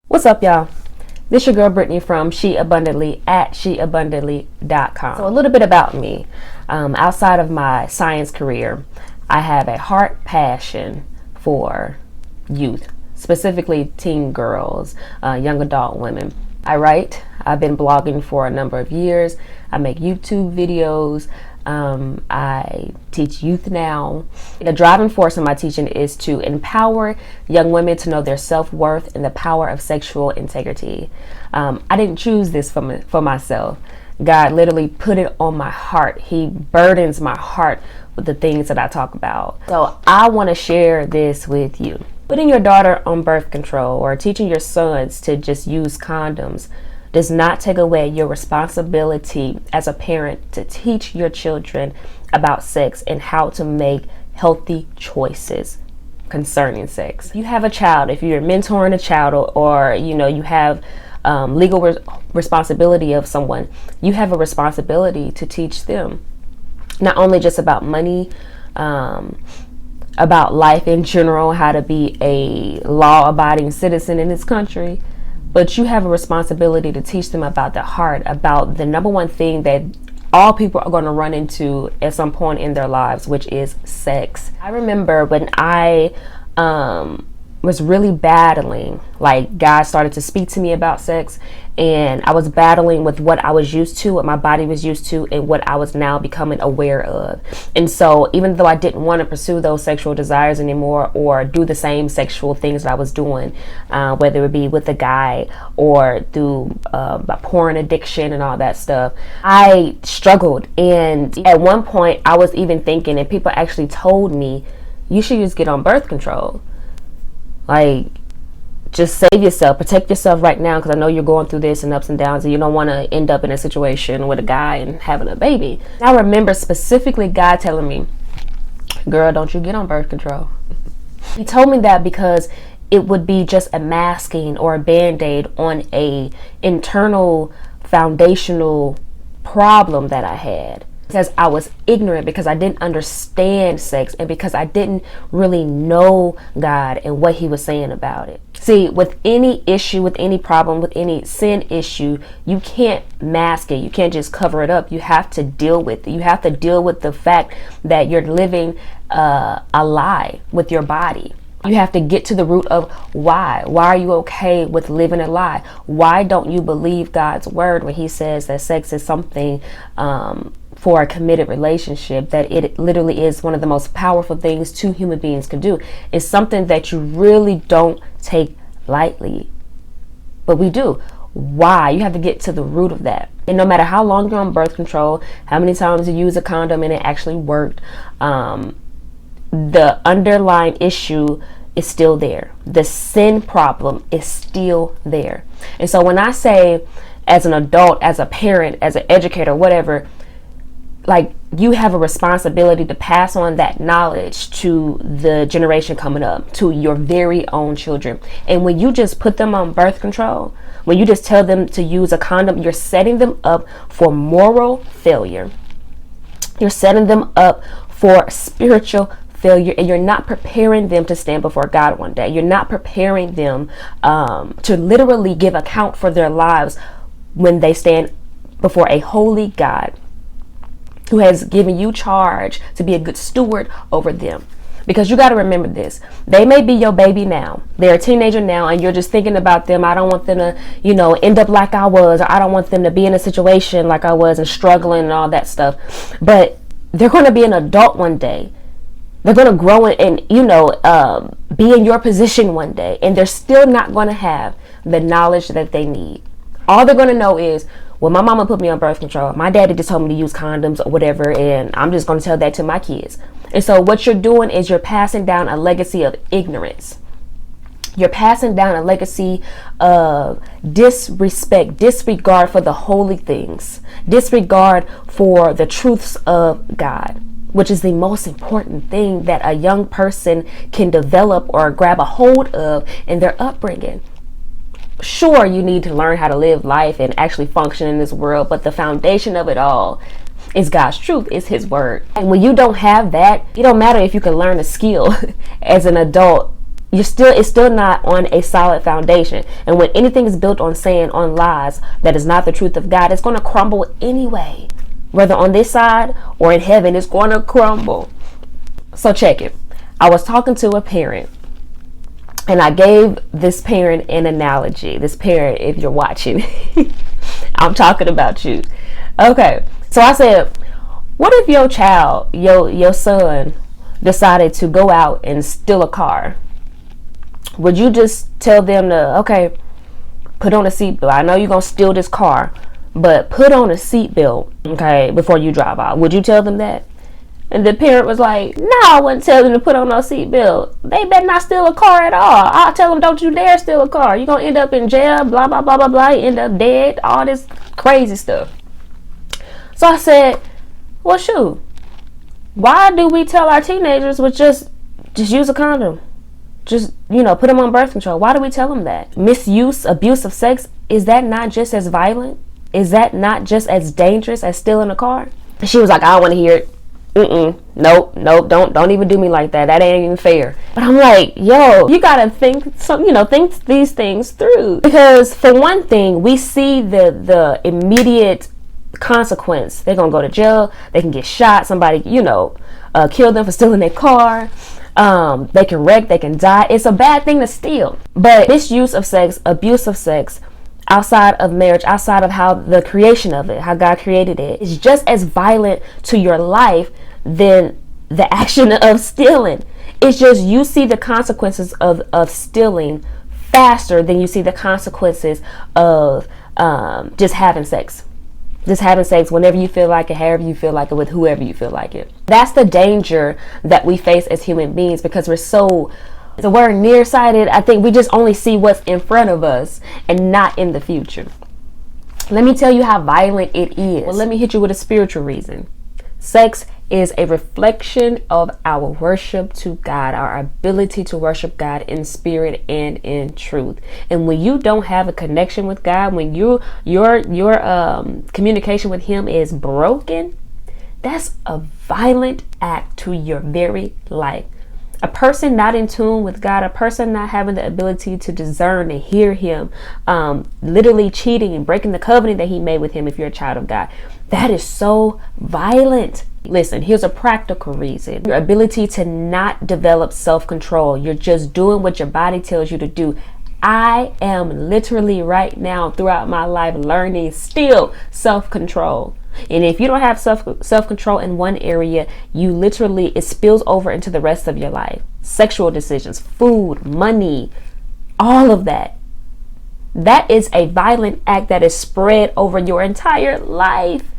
What's up, y'all? This your girl Brittany from She Abundantly at sheabundantly.com. So a little bit about me. Outside of my science career, I have a heart passion for youth, specifically teen girls, young adult women. I write. I've been blogging for a number of years. I make YouTube videos. I teach youth now. The driving force of my teaching is to empower young women to know their self-worth and the power of sexual integrity. I didn't choose this for myself. God literally put it on my heart. He burdens my heart with the things that I talk about. So I want to share this with you. Putting your daughter on birth control or teaching your sons to just use condoms does not take away your responsibility as a parent to teach your children about sex and how to make healthy choices concerning sex. If you have a child, if you're mentoring a child, or you have legal responsibility of someone, you have a responsibility to teach them not only just about money, about life in general, how to be a law-abiding citizen in this country, but you have a responsibility to teach them about the heart, about the number one thing that all people are going to run into at some point in their lives, which is sex. I remember when I was really battling, like God started to speak to me about sex, and I was battling with what I was used to, what my body was used to, and what I was now becoming aware of. And so even though I didn't want to pursue those sexual desires anymore or do the same sexual things that I was doing, whether it be with a guy or through my porn addiction and all that stuff, I struggled. And at one point I was even thinking, and people actually told me, you should just get on birth control. Like, just save yourself, protect yourself right now, because I know you're going through this and ups and downs, and you don't want to end up in a situation with a guy and having a baby. I remember specifically God telling me, girl, don't you get on birth control. He told me that because it would be just a masking or a band-aid on a internal foundational problem that I had. Because I was ignorant, because I didn't understand sex, and because I didn't really know God and what he was saying about it. See, with any issue, with any problem, with any sin issue, you can't mask it. You can't just cover it up. You have to deal with it. You have to deal with the fact that you're living a lie with your body. You have to get to the root of why. Why are you okay with living a lie? Why don't you believe God's word when he says that sex is something for a committed relationship, that it literally is one of the most powerful things two human beings can do? It's something that you really don't take lightly, but we do. Why? You have to get to the root of that. And no matter how long you're on birth control, how many times you use a condom and it actually worked, the underlying issue is still there. The sin problem is still there. And so when I say, as an adult, as a parent, as an educator, whatever, like, you have a responsibility to pass on that knowledge to the generation coming up, to your very own children. And when you just put them on birth control, when you just tell them to use a condom, you're setting them up for moral failure. You're setting them up for spiritual failure, and you're not preparing them to stand before God one day. You're not preparing them to literally give account for their lives when they stand before a holy God who has given you charge to be a good steward over them. Because you got to remember this. They may be your baby now. They're a teenager now, and you're just thinking about them. I don't want them to, end up like I was. Or I don't want them to be in a situation like I was and struggling and all that stuff. But they're going to be an adult one day. They're going to grow and be in your position one day. And they're still not going to have the knowledge that they need. All they're going to know is, well, my mama put me on birth control. My daddy just told me to use condoms or whatever, and I'm just going to tell that to my kids. And so what you're doing is you're passing down a legacy of ignorance. You're passing down a legacy of disrespect, disregard for the holy things, disregard for the truths of God, which is the most important thing that a young person can develop or grab a hold of in their upbringing. Sure, you need to learn how to live life and actually function in this world, but the foundation of it all is God's truth, is his word. And when you don't have that, it don't matter if you can learn a skill as an adult it's still not on a solid foundation. And when anything is built on saying, on lies, that is not the truth of God, it's going to crumble anyway. Whether on this side or in heaven, it's going to crumble. So check it. I was talking to a parent, and I gave this parent an analogy. This parent, if you're watching, I'm talking about you. Okay. So I said, what if your child, your son, decided to go out and steal a car? Would you just tell them to, okay, put on a seatbelt? I know you're going to steal this car, but put on a seatbelt, okay, before you drive out. Would you tell them that? And the parent was like, no, I wouldn't tell them to put on no seatbelt. They better not steal a car at all. I'll tell them, don't you dare steal a car. You're going to end up in jail, blah, blah, blah, blah, blah. You end up dead, all this crazy stuff. So I said, well, shoot, why do we tell our teenagers just use a condom? Just, put them on birth control. Why do we tell them that? Misuse, abuse of sex, is that not just as violent? Is that not just as dangerous as stealing a car? She was like, I don't want to hear it. Nope, don't even do me like that. That ain't even fair. But I'm like, yo, you gotta think these things through. Because for one thing, we see the immediate consequence. They're gonna go to jail. They can get shot. Somebody, kill them for stealing their car. They can wreck, they can die. It's a bad thing to steal. But misuse of sex, abuse of sex, outside of marriage, outside of how the creation of it, how God created it, is just as violent to your life than the action of stealing. It's just you see the consequences of stealing faster than you see the consequences of just having sex. Just having sex whenever you feel like it, however you feel like it, with whoever you feel like it. That's the danger that we face as human beings, because we're so, the word nearsighted, I think we just only see what's in front of us and not in the future. Let me tell you how violent it is. Well, let me hit you with a spiritual reason. Sex is a reflection of our worship to God, our ability to worship God in spirit and in truth. And when you don't have a connection with God, when your communication with Him is broken, that's a violent act to your very life. A person not in tune with God, a person not having the ability to discern and hear Him, literally cheating and breaking the covenant that He made with Him if you're a child of God. That is so violent. Listen, here's a practical reason. Your ability to not develop self-control. You're just doing what your body tells you to do. I am literally right now throughout my life learning still self-control. And if you don't have self-control in one area, you literally, it spills over into the rest of your life. Sexual decisions, food, money, all of that. That is a violent act that is spread over your entire life.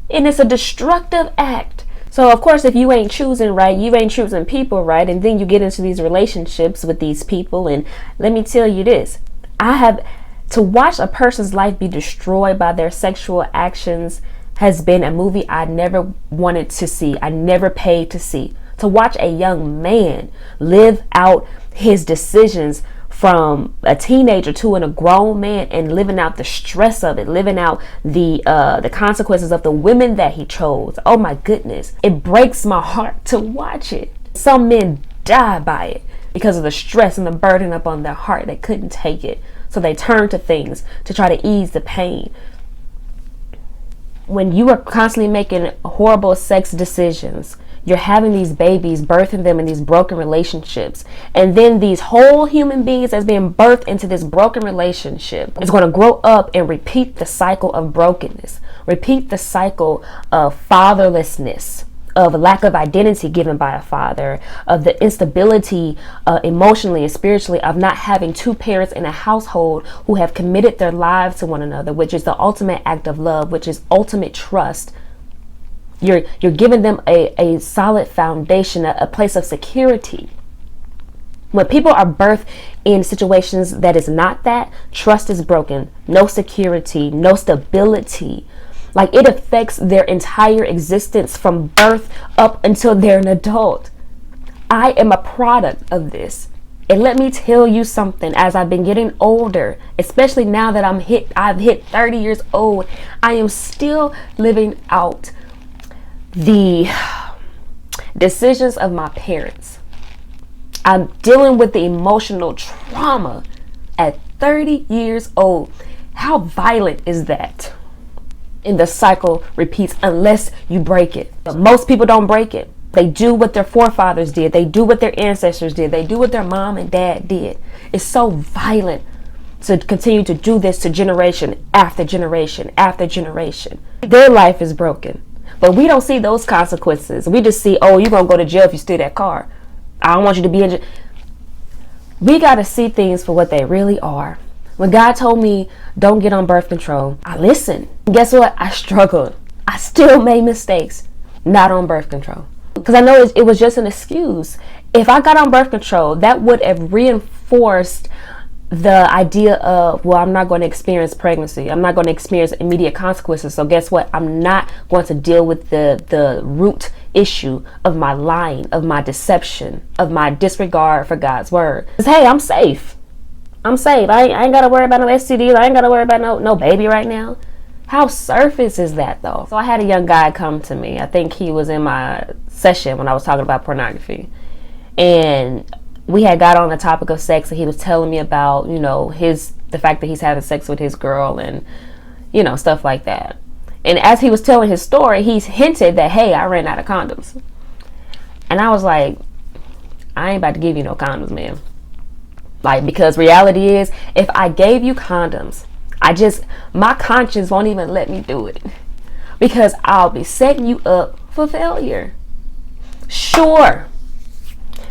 And it's a destructive act. So of course, if you ain't choosing right, you ain't choosing people right, and then you get into these relationships with these people. And let me tell you this, to watch a person's life be destroyed by their sexual actions has been a movie I never wanted to see. I never paid to see. To watch a young man live out his decisions from a teenager to a grown man, and living out the stress of it, living out the consequences of the women that he chose. Oh my goodness. It breaks my heart to watch it. Some men die by it because of the stress and the burden up on their heart. They couldn't take it. So they turn to things to try to ease the pain. When you are constantly making horrible sex decisions, you're having these babies, birthing them in these broken relationships. And then these whole human beings that's being birthed into this broken relationship is going to grow up and repeat the cycle of brokenness, repeat the cycle of fatherlessness, of lack of identity given by a father, of the instability emotionally and spiritually of not having two parents in a household who have committed their lives to one another, which is the ultimate act of love, which is ultimate trust. You're giving them a solid foundation, a place of security. When people are birthed in situations that is not that, trust is broken, no security, no stability. Like, it affects their entire existence from birth up until they're an adult. I am a product of this. And let me tell you something, as I've been getting older, especially now that I've hit 30 years old, I am still living out the decisions of my parents. I'm dealing with the emotional trauma at 30 years old. How violent is that? And the cycle repeats unless you break it. But most people don't break it. They do what their forefathers did. They do what their ancestors did. They do what their mom and dad did. It's so violent to continue to do this to generation after generation after generation. Their life is broken. But we don't see those consequences. We just see, oh, you're going to go to jail if you steal that car. I don't want you to be in jail. We got to see things for what they really are. When God told me, don't get on birth control, I listened. And guess what? I struggled. I still made mistakes not on birth control. Because I know it was just an excuse. If I got on birth control, that would have reinforced the idea of, well, I'm not going to experience pregnancy. I'm not going to experience immediate consequences. So guess what? I'm not going to deal with the root issue of my lying, of my deception, of my disregard for God's word. Because, hey, I'm safe. I'm safe. I ain't got to worry about no STDs. I ain't got to worry about no baby right now. How surface is that, though? So I had a young guy come to me. I think he was in my session when I was talking about pornography. And we had got on the topic of sex, and he was telling me about, the fact that he's having sex with his girl and, stuff like that. And as he was telling his story, he's hinted that, hey, I ran out of condoms. And I was like, I ain't about to give you no condoms, man. Because reality is, if I gave you condoms, my conscience won't even let me do it. Because I'll be setting you up for failure. Sure.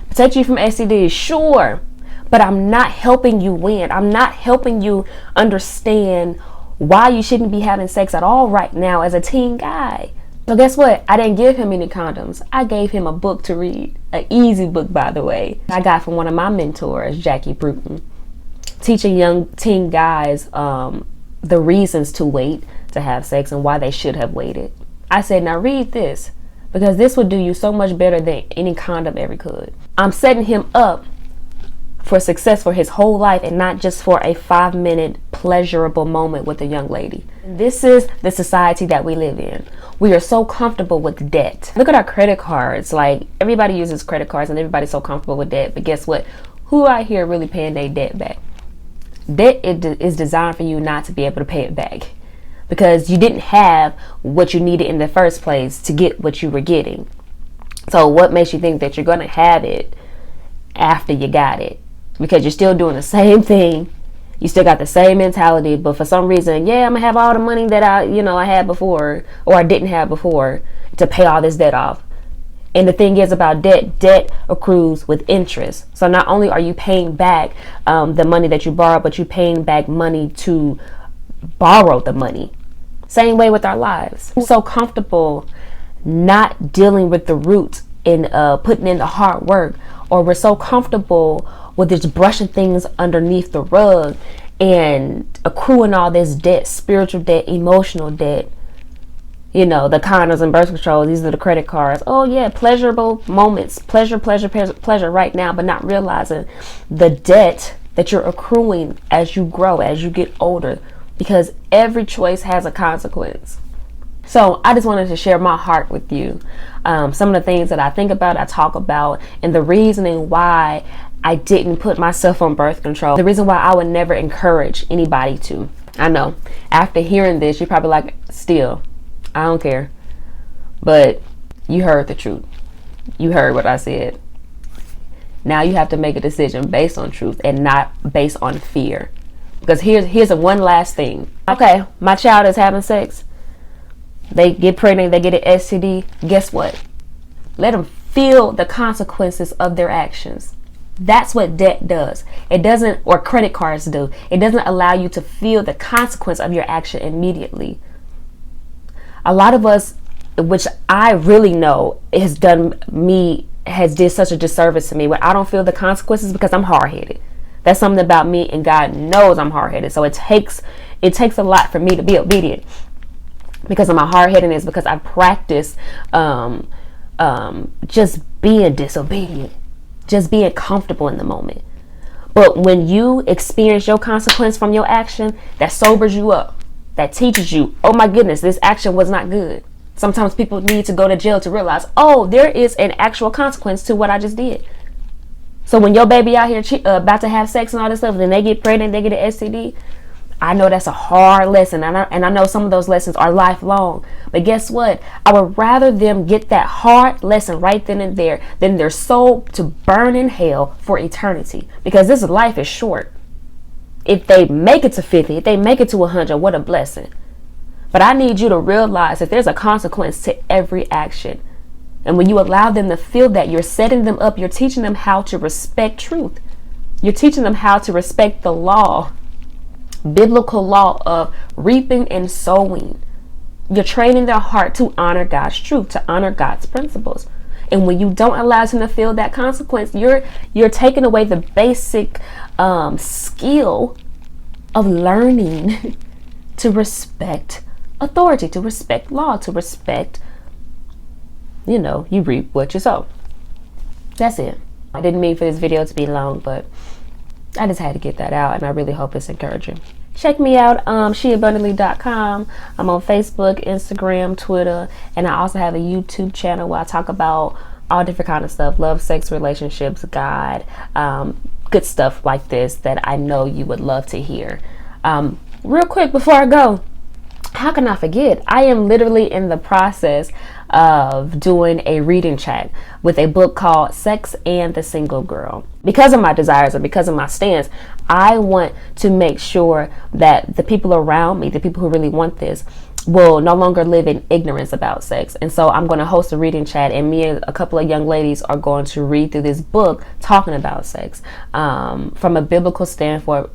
Protect you from STDs, sure. But I'm not helping you win. I'm not helping you understand why you shouldn't be having sex at all right now as a teen guy. So guess what? I didn't give him any condoms. I gave him a book to read. An easy book, by the way. I got from one of my mentors, Jackie Bruton. Teaching young teen guys the reasons to wait to have sex and why they should have waited. I said, now read this, because this would do you so much better than any condom ever could. I'm setting him up for success for his whole life and not just for a 5-minute pleasurable moment with a young lady. This is the society that we live in. We are so comfortable with debt. Look at our credit cards. Everybody uses credit cards and everybody's so comfortable with debt. But guess what? Who out here really paying their debt back? Debt is designed for you not to be able to pay it back, because you didn't have what you needed in the first place to get what you were getting. So what makes you think that you're going to have it after you got it? Because you're still doing the same thing. You still got the same mentality, but for some reason, I'm going to have all the money that I had before, or I didn't have before, to pay all this debt off. And the thing is about debt accrues with interest. So not only are you paying back the money that you borrowed, but you're paying back money to borrow the money. Same way with our lives. We're so comfortable not dealing with the root and putting in the hard work, or we're so comfortable with just brushing things underneath the rug and accruing all this debt, spiritual debt, emotional debt. The condoms and birth control, these are the credit cards. Oh yeah, pleasurable moments, pleasure right now, but not realizing the debt that you're accruing as you grow, as you get older, because every choice has a consequence. So I just wanted to share my heart with you. Some of the things that I think about, I talk about, and the reasoning why I didn't put myself on birth control. The reason why I would never encourage anybody to. I know, after hearing this, you're probably like, still, I don't care. But you heard the truth. You heard what I said. Now you have to make a decision based on truth and not based on fear. Because here's one last thing. Okay, my child is having sex. They get pregnant, they get an STD. Guess what? Let them feel the consequences of their actions. That's what debt does. It doesn't, or credit cards do. It doesn't allow you to feel the consequence of your action immediately. A lot of us, which I really know has did such a disservice to me, when I don't feel the consequences because I'm hard-headed. That's something about me, and God knows I'm hard-headed. So it takes a lot for me to be obedient because of my hard-headedness, because I practice just being disobedient, just being comfortable in the moment. But when you experience your consequence from your action, that sobers you up. That teaches you, oh my goodness, this action was not good. Sometimes people need to go to jail to realize, oh, there is an actual consequence to what I just did. So when your baby out here about to have sex and all this stuff, then they get pregnant, they get an STD. I know that's a hard lesson, and I know some of those lessons are lifelong. But guess what? I would rather them get that hard lesson right then and there than their soul to burn in hell for eternity. Because this life is short. If they make it to 50, if they make it to 100, what a blessing. But I need you to realize that there's a consequence to every action. And when you allow them to feel that, you're setting them up. You're teaching them how to respect truth. You're teaching them how to respect the law. Biblical law of reaping and sowing. You're training their heart to honor God's truth, to honor God's principles. And when you don't allow them to feel that consequence, you're taking away the basic skill of learning to respect authority, to respect law, to respect, you reap what you sow. That's it. I didn't mean for this video to be long, but I just had to get that out, and I really hope it's encouraging. Check me out, sheabundantly.com. I'm on Facebook, Instagram, Twitter, and I also have a YouTube channel where I talk about all different kind of stuff: love, sex, relationships, God, good stuff like this that I know you would love to hear. Real quick before I go, how can I forget? I am literally in the process of doing a reading chat with a book called Sex and the Single Girl. Because of my desires and because of my stance, I want to make sure that the people around me, the people who really want this, will no longer live in ignorance about sex. And so I'm going to host a reading chat, and me and a couple of young ladies are going to read through this book talking about sex from a biblical standpoint,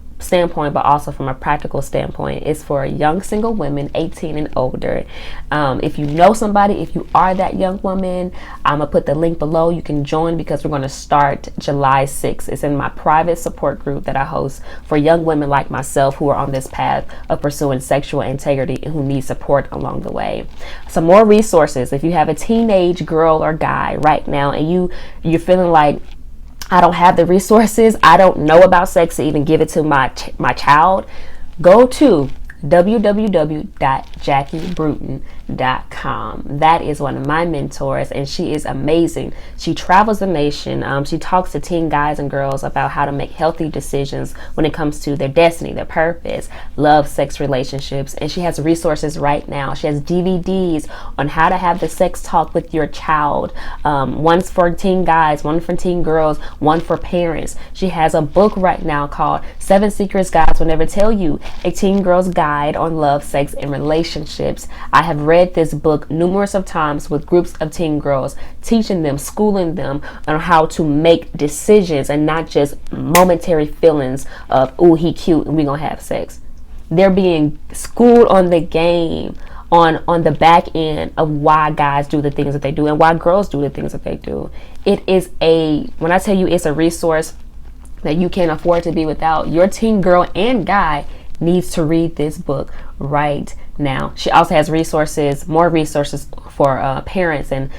but also from a practical standpoint. It's for young single women 18 and older. If you know somebody, if you are that young woman, I'm gonna put the link below. You can join because we're going to start July 6th. It's in my private support group that I host for young women like myself who are on this path of pursuing sexual integrity and who need support along the way. Some more resources. If you have a teenage girl or guy right now and you're feeling like, I don't have the resources, I don't know about sex to even give it to my child, go to www.jackiebruton.com. That is one of my mentors, and she is amazing. She travels the nation. She talks to teen guys and girls about how to make healthy decisions when it comes to their destiny, their purpose, love, sex, relationships. And she has resources right now. She has DVDs on how to have the sex talk with your child. One's for teen guys, one for teen girls, one for parents. She has a book right now called 7 Secrets Guys Will Never Tell You, a teen girl's guide on love, sex, and relationships. I have read this book numerous of times with groups of teen girls, teaching them, schooling them on how to make decisions and not just momentary feelings of, oh, he cute and we gonna have sex. They're being schooled on the game, on the back end of why guys do the things that they do and why girls do the things that they do. It is when I tell you it's a resource that you can't afford to be without, your teen girl and guy needs to read this book right now. She also has more resources for parents and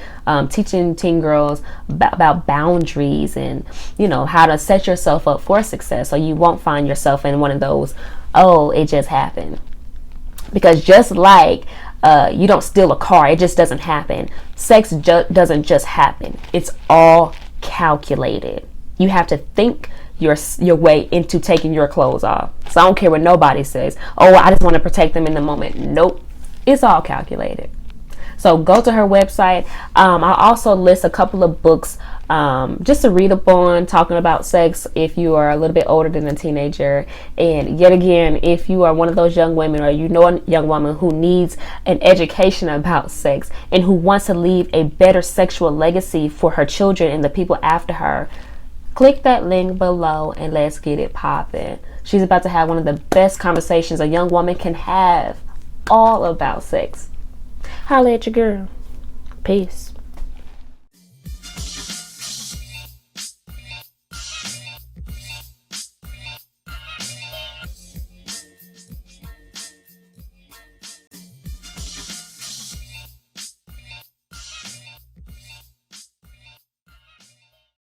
teaching teen girls about boundaries and how to set yourself up for success so you won't find yourself in one of those, oh, it just happened. Because just like you don't steal a car, it just doesn't happen. Sex doesn't just happen. It's all calculated. You have to think your way into taking your clothes off. So I don't care what nobody says. Oh, I just want to protect them in the moment. Nope. It's all calculated. So go to her website. I'll also list a couple of books just to read up on, talking about sex if you are a little bit older than a teenager. And yet again, if you are one of those young women or a young woman who needs an education about sex and who wants to leave a better sexual legacy for her children and the people after her, click that link below and let's get it popping. She's about to have one of the best conversations a young woman can have all about sex. Holla at your girl. Peace.